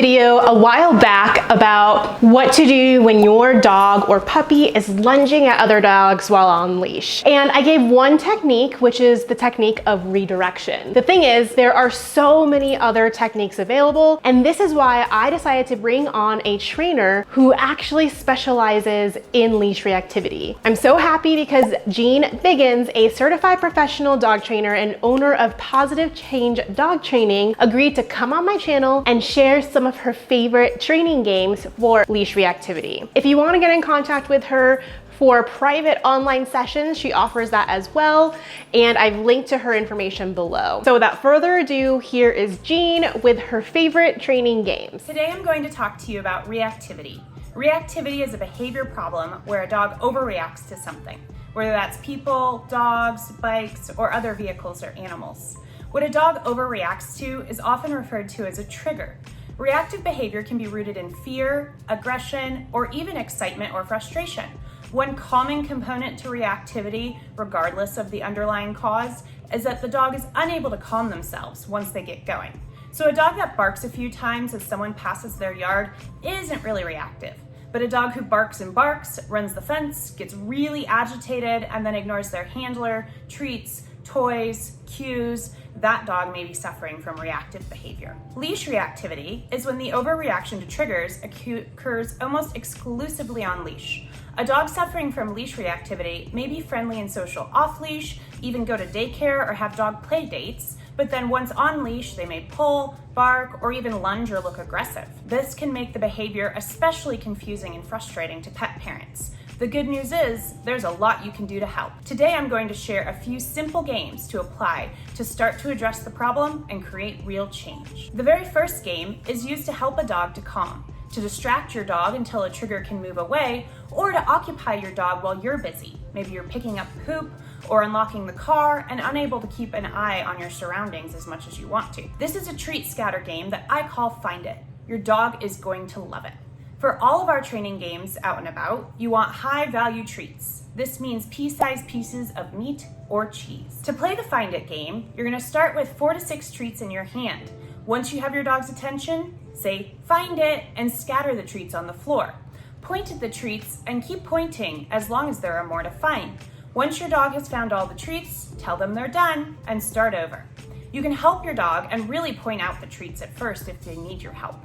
video a while back about what to do when your dog or puppy is lunging at other dogs while on leash. And I gave one technique, which is the technique of redirection. The thing is, there are so many other techniques available, and this is why I decided to bring on a trainer who actually specializes in leash reactivity. I'm so happy because Jean Biggins, a certified professional dog trainer and owner of Positive Change Dog Training, agreed to come on my channel and share some of her favorite training games for leash reactivity. If you want to get in contact with her for private online sessions, she offers that as well, and I've linked to her information below. So without further ado, here is Jean with her favorite training games. Today I'm going to talk to you about reactivity. Reactivity is a behavior problem where a dog overreacts to something, whether that's people, dogs, bikes, or other vehicles or animals. What a dog overreacts to is often referred to as a trigger. Reactive behavior can be rooted in fear, aggression, or even excitement or frustration. One common component to reactivity, regardless of the underlying cause, is that the dog is unable to calm themselves once they get going. So a dog that barks a few times as someone passes their yard isn't really reactive. But a dog who barks and barks, runs the fence, gets really agitated, and then ignores their handler, treats, toys, cues, that dog may be suffering from reactive behavior. Leash reactivity is when the overreaction to triggers occurs almost exclusively on leash. A dog suffering from leash reactivity may be friendly and social off leash, even go to daycare or have dog play dates, but then once on leash, they may pull, bark, or even lunge or look aggressive. This can make the behavior especially confusing and frustrating to pet parents. The good news is, there's a lot you can do to help. Today I'm going to share a few simple games to apply to start to address the problem and create real change. The very first game is used to help a dog to calm, to distract your dog until a trigger can move away, or to occupy your dog while you're busy. Maybe you're picking up poop or unlocking the car and unable to keep an eye on your surroundings as much as you want to. This is a treat scatter game that I call Find It. Your dog is going to love it. For all of our training games out and about, you want high value treats. This means pea-sized pieces of meat or cheese. To play the Find It game, you're gonna start with 4 to 6 treats in your hand. Once you have your dog's attention, say, "Find it," and scatter the treats on the floor. Point at the treats and keep pointing as long as there are more to find. Once your dog has found all the treats, tell them they're done and start over. You can help your dog and really point out the treats at first if they need your help.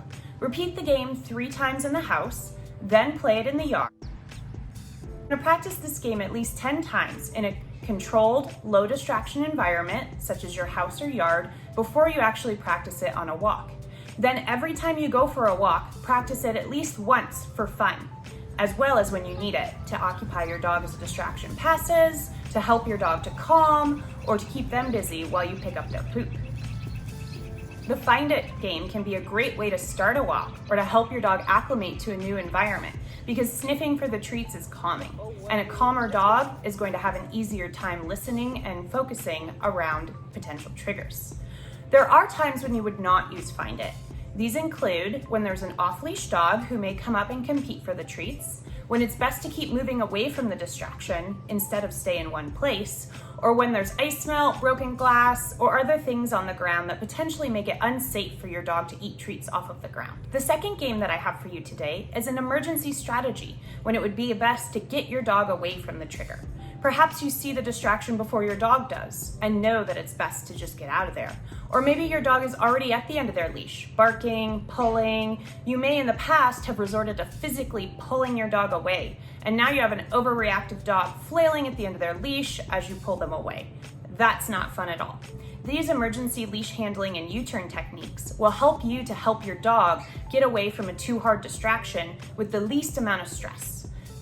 Repeat the game 3 times in the house, then play it in the yard. You're going to practice this game at least 10 times in a controlled, low distraction environment, such as your house or yard, before you actually practice it on a walk. Then every time you go for a walk, practice it at least once for fun, as well as when you need it, to occupy your dog as a distraction passes, to help your dog to calm, or to keep them busy while you pick up their poop. The Find It game can be a great way to start a walk or to help your dog acclimate to a new environment, because sniffing for the treats is calming, and a calmer dog is going to have an easier time listening and focusing around potential triggers. There are times when you would not use Find It. These include when there's an off-leash dog who may come up and compete for the treats, when it's best to keep moving away from the distraction instead of stay in one place, or when there's ice melt, broken glass, or other things on the ground that potentially make it unsafe for your dog to eat treats off of the ground. The second game that I have for you today is an emergency strategy, when it would be best to get your dog away from the trigger. Perhaps you see the distraction before your dog does and know that it's best to just get out of there. Or maybe your dog is already at the end of their leash, barking, pulling. You may in the past have resorted to physically pulling your dog away, and now you have an overreactive dog flailing at the end of their leash as you pull them away. That's not fun at all. These emergency leash handling and U-turn techniques will help you to help your dog get away from a too hard distraction with the least amount of stress.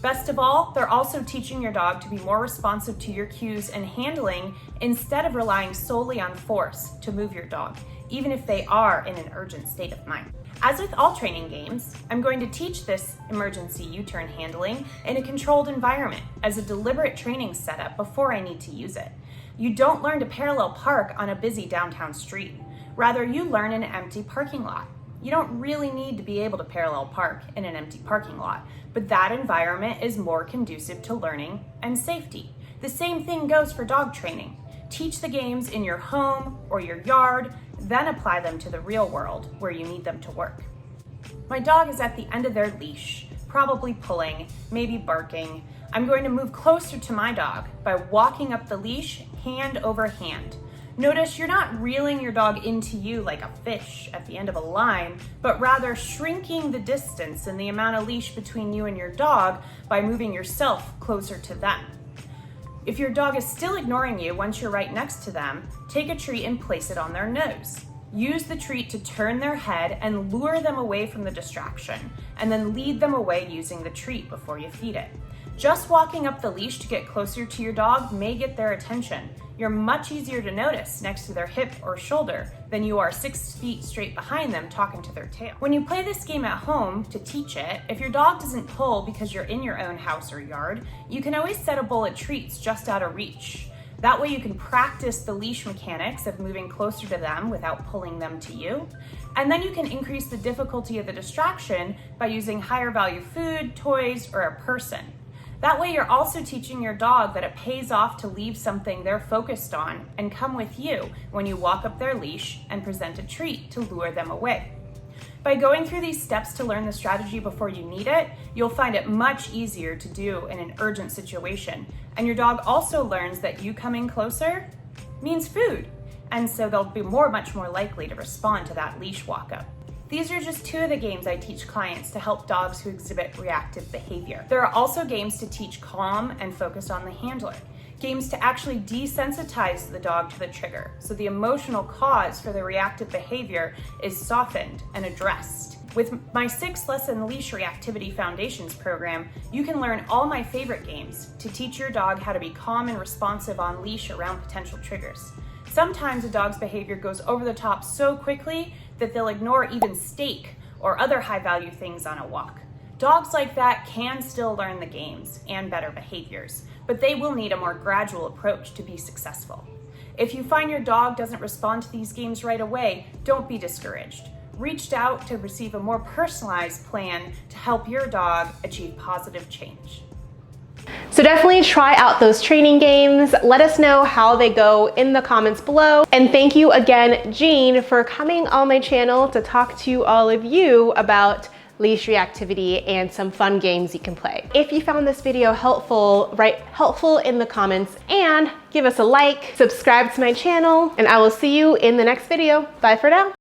Best of all, they're also teaching your dog to be more responsive to your cues and handling instead of relying solely on force to move your dog, even if they are in an urgent state of mind. As with all training games, I'm going to teach this emergency U-turn handling in a controlled environment as a deliberate training setup before I need to use it. You don't learn to parallel park on a busy downtown street. Rather, you learn in an empty parking lot. You don't really need to be able to parallel park in an empty parking lot, but that environment is more conducive to learning and safety. The same thing goes for dog training. Teach the games in your home or your yard, then apply them to the real world where you need them to work. My dog is at the end of their leash, probably pulling, maybe barking. I'm going to move closer to my dog by walking up the leash hand over hand. Notice you're not reeling your dog into you like a fish at the end of a line, but rather shrinking the distance and the amount of leash between you and your dog by moving yourself closer to them. If your dog is still ignoring you once you're right next to them, take a treat and place it on their nose. Use the treat to turn their head and lure them away from the distraction, and then lead them away using the treat before you feed it. Just walking up the leash to get closer to your dog may get their attention. You're much easier to notice next to their hip or shoulder than you are 6 feet straight behind them talking to their tail. When you play this game at home to teach it, if your dog doesn't pull because you're in your own house or yard, you can always set a bowl of treats just out of reach. That way you can practice the leash mechanics of moving closer to them without pulling them to you. And then you can increase the difficulty of the distraction by using higher value food, toys, or a person. That way you're also teaching your dog that it pays off to leave something they're focused on and come with you when you walk up their leash and present a treat to lure them away. By going through these steps to learn the strategy before you need it, you'll find it much easier to do in an urgent situation. And your dog also learns that you coming closer means food. And so they'll be much more likely to respond to that leash walk up. These are just 2 of the games I teach clients to help dogs who exhibit reactive behavior. There are also games to teach calm and focus on the handler. Games to actually desensitize the dog to the trigger, so the emotional cause for the reactive behavior is softened and addressed. With my 6-lesson Leash Reactivity Foundations program, you can learn all my favorite games to teach your dog how to be calm and responsive on leash around potential triggers. Sometimes a dog's behavior goes over the top so quickly that they'll ignore even steak or other high-value things on a walk. Dogs like that can still learn the games and better behaviors, but they will need a more gradual approach to be successful. If you find your dog doesn't respond to these games right away, don't be discouraged. Reach out to receive a more personalized plan to help your dog achieve positive change. So definitely try out those training games. Let us know how they go in the comments below. And thank you again, Jean, for coming on my channel to talk to all of you about leash reactivity and some fun games you can play. If you found this video helpful, write helpful in the comments and give us a like, subscribe to my channel, and I will see you in the next video. Bye for now.